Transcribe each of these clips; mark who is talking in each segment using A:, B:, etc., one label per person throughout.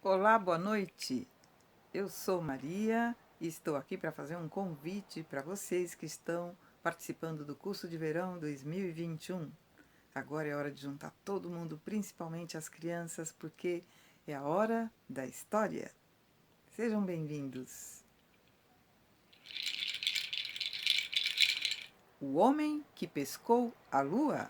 A: Olá, boa noite. Eu sou Maria e estou aqui para fazer um convite para vocês que estão participando do curso de verão 2021. Agora é hora de juntar todo mundo, principalmente as crianças, porque é a hora da história. Sejam bem-vindos. O homem que pescou a lua.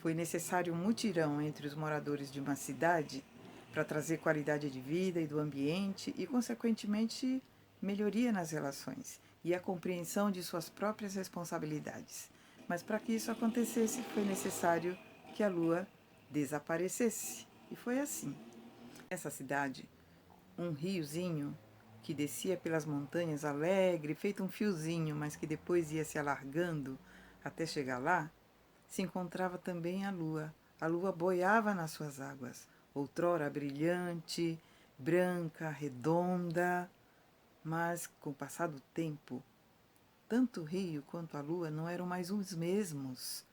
A: Foi necessário um mutirão entre os moradores de uma cidade para trazer qualidade de vida e do ambiente e, consequentemente, melhoria nas relações e a compreensão de suas próprias responsabilidades. Mas para que isso acontecesse, foi necessário que a lua desaparecesse. E foi assim. Nessa cidade, um riozinho que descia pelas montanhas alegre, feito um fiozinho, mas que depois ia se alargando até chegar lá, se encontrava também a lua. A lua boiava nas suas águas, outrora brilhante, branca, redonda, mas com o passar do tempo, tanto o rio quanto a lua não eram mais os mesmos.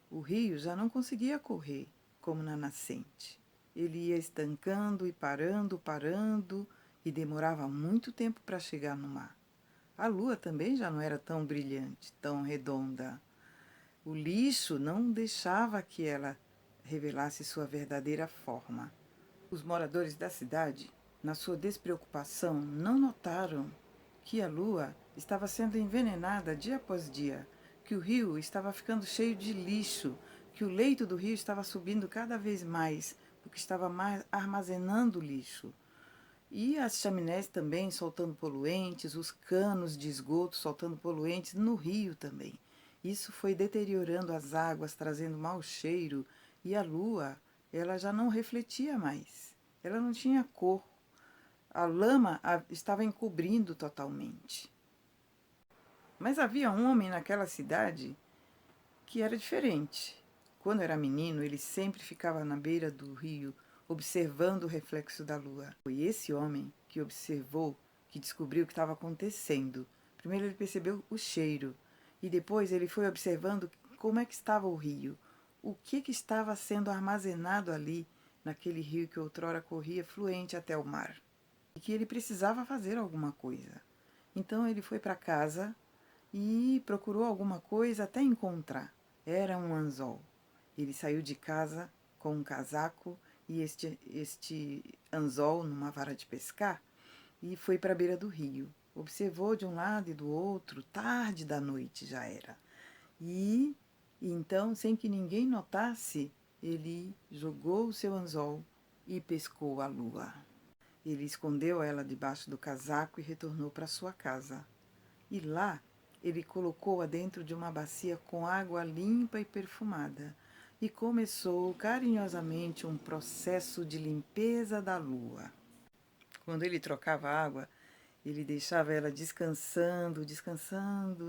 A: O rio já não conseguia correr como na nascente. Ele ia estancando e parando, e demorava muito tempo para chegar no mar. A lua também já não era tão brilhante, tão redonda. O lixo não deixava que ela revelasse sua verdadeira forma. Os moradores da cidade, na sua despreocupação, não notaram que a lua estava sendo envenenada dia após dia, que o rio estava ficando cheio de lixo, que o leito do rio estava subindo cada vez mais, porque estava armazenando lixo. E as chaminés também soltando poluentes, os canos de esgoto soltando poluentes no rio também. Isso foi deteriorando as águas, trazendo mau cheiro, e a lua, ela já não refletia mais. Ela não tinha cor. A lama estava encobrindo totalmente. Mas havia um homem naquela cidade que era diferente. Quando era menino, ele sempre ficava na beira do rio, observando o reflexo da lua. Foi esse homem que observou, que descobriu o que estava acontecendo. Primeiro ele percebeu o cheiro, e depois ele foi observando como é que estava o rio, o que estava sendo armazenado ali, naquele rio que outrora corria fluente até o mar. E que ele precisava fazer alguma coisa. Então ele foi para casa e procurou alguma coisa até encontrar. Era um anzol. Ele saiu de casa com um casaco e este anzol numa vara de pescar e foi para a beira do rio. Observou de um lado e do outro, tarde da noite já era. E então, sem que ninguém notasse, ele jogou o seu anzol e pescou a lua. Ele escondeu ela debaixo do casaco e retornou para sua casa. E lá ele colocou-a dentro de uma bacia com água limpa e perfumada e começou carinhosamente um processo de limpeza da lua. Quando ele trocava a água, ele deixava ela descansando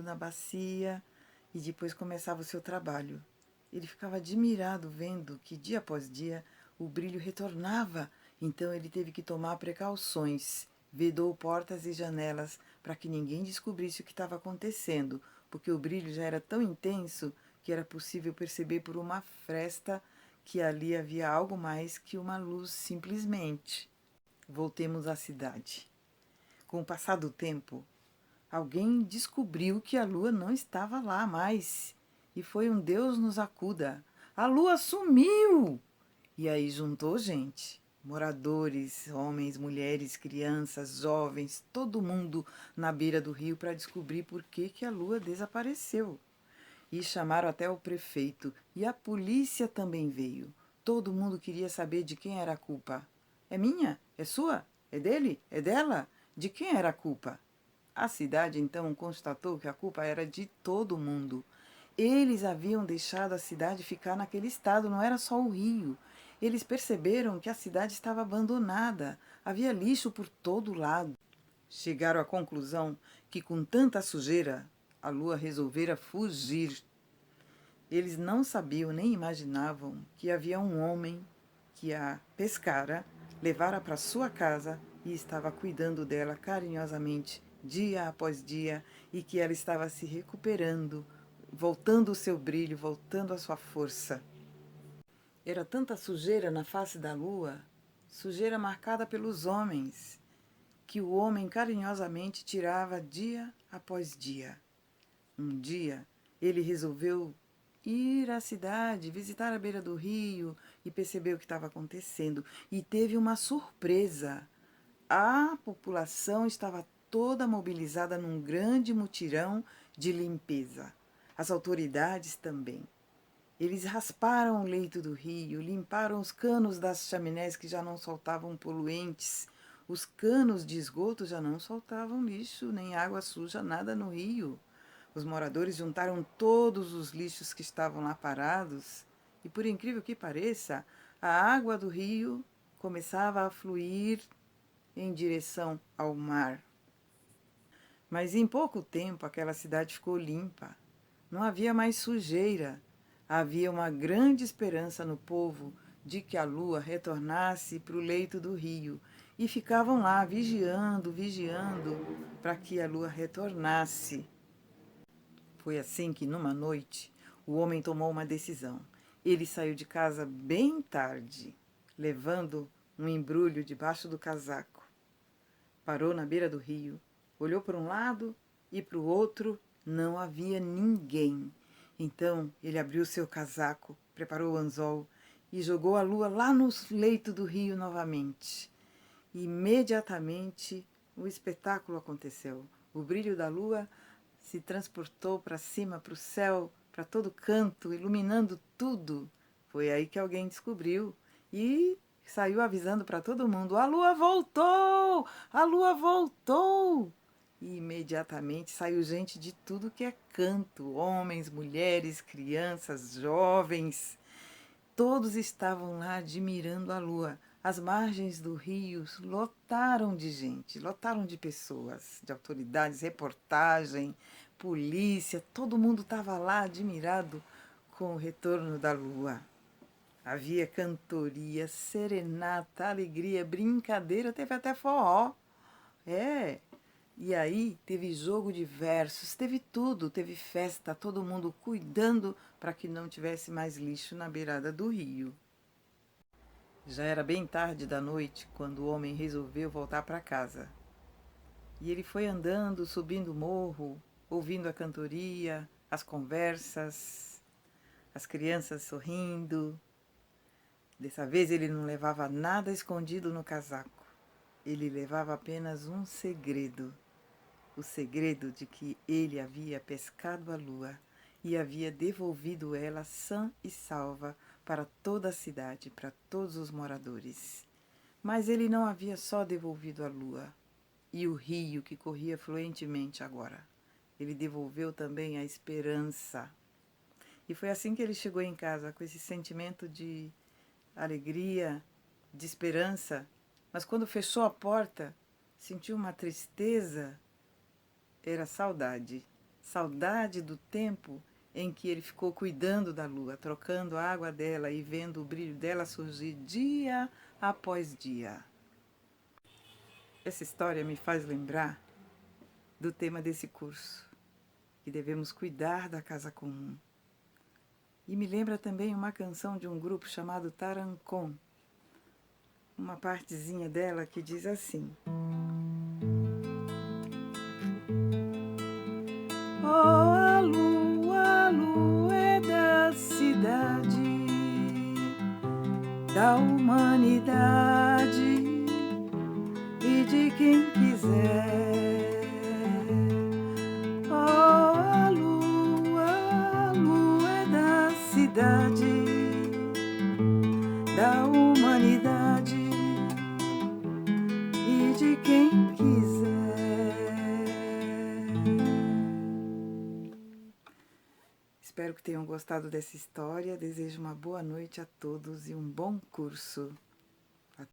A: na bacia e depois começava o seu trabalho. Ele ficava admirado vendo que dia após dia o brilho retornava, então ele teve que tomar precauções. Vedou portas e janelas para que ninguém descobrisse o que estava acontecendo, porque o brilho já era tão intenso que era possível perceber por uma fresta que ali havia algo mais que uma luz simplesmente. Voltemos à cidade. Com o passar do tempo, alguém descobriu que a lua não estava lá mais. E foi um Deus nos acuda. A lua sumiu! E aí juntou gente. Moradores, homens, mulheres, crianças, jovens, todo mundo na beira do rio para descobrir por que a lua desapareceu. E chamaram até o prefeito. E a polícia também veio. Todo mundo queria saber de quem era a culpa. É minha? É sua? É dele? É dela? De quem era a culpa? A cidade então constatou que a culpa era de todo mundo. Eles haviam deixado a cidade ficar naquele estado, não era só o rio. Eles perceberam que a cidade estava abandonada, havia lixo por todo lado. Chegaram à conclusão que, com tanta sujeira, a lua resolvera fugir. Eles não sabiam nem imaginavam que havia um homem que a pescara, levara para sua casa e estava cuidando dela carinhosamente dia após dia e que ela estava se recuperando voltando o seu brilho, voltando a sua força. Era tanta sujeira na face da lua, sujeira marcada pelos homens, que o homem carinhosamente tirava dia após dia. Um dia, ele resolveu ir à cidade, visitar a beira do rio e perceber o que estava acontecendo. E teve uma surpresa. A população estava toda mobilizada num grande mutirão de limpeza. As autoridades também. Eles rasparam o leito do rio, limparam os canos das chaminés que já não soltavam poluentes. Os canos de esgoto já não soltavam lixo, nem água suja, nada no rio. Os moradores juntaram todos os lixos que estavam lá parados e, por incrível que pareça, a água do rio começava a fluir em direção ao mar. Mas em pouco tempo aquela cidade ficou limpa. Não havia mais sujeira. Havia uma grande esperança no povo de que a lua retornasse para o leito do rio. E ficavam lá vigiando, vigiando, para que a lua retornasse. Foi assim que, numa noite, o homem tomou uma decisão. Ele saiu de casa bem tarde, levando um embrulho debaixo do casaco. Parou na beira do rio, olhou para um lado e para o outro, não havia ninguém. Então ele abriu seu casaco, preparou o anzol e jogou a lua lá no leito do rio novamente. Imediatamente o espetáculo aconteceu. O brilho da lua se transportou para cima, para o céu, para todo canto, iluminando tudo. Foi aí que alguém descobriu e saiu avisando para todo mundo: a lua voltou! A lua voltou! E imediatamente saiu gente de tudo que é canto, homens, mulheres, crianças, jovens. Todos estavam lá admirando a lua. As margens do rio lotaram de gente, lotaram de pessoas, de autoridades, reportagem, polícia, todo mundo estava lá admirado com o retorno da lua. Havia cantoria, serenata, alegria, brincadeira, teve até forró. É. E aí teve jogo de versos, teve tudo, teve festa, todo mundo cuidando para que não tivesse mais lixo na beirada do rio. Já era bem tarde da noite quando o homem resolveu voltar para casa. E ele foi andando, subindo o morro, ouvindo a cantoria, as conversas, as crianças sorrindo. Dessa vez ele não levava nada escondido no casaco. Ele levava apenas um segredo. O segredo de que ele havia pescado a lua e havia devolvido ela sã e salva para toda a cidade, para todos os moradores. Mas ele não havia só devolvido a lua e o rio que corria fluentemente agora. Ele devolveu também a esperança. E foi assim que ele chegou em casa, com esse sentimento de alegria, de esperança. Mas quando fechou a porta, sentiu uma tristeza. Era saudade. Saudade do tempo em que ele ficou cuidando da lua, trocando a água dela e vendo o brilho dela surgir dia após dia. Essa história me faz lembrar do tema desse curso, que devemos cuidar da casa comum. E me lembra também uma canção de um grupo chamado Tarancon, uma partezinha dela que diz assim: oh, a lua é da cidade, da humanidade e de quem quiser. Oh, a lua é da cidade, da humanidade e de quem quiser. Espero que tenham gostado dessa história. Desejo uma boa noite a todos e um bom curso.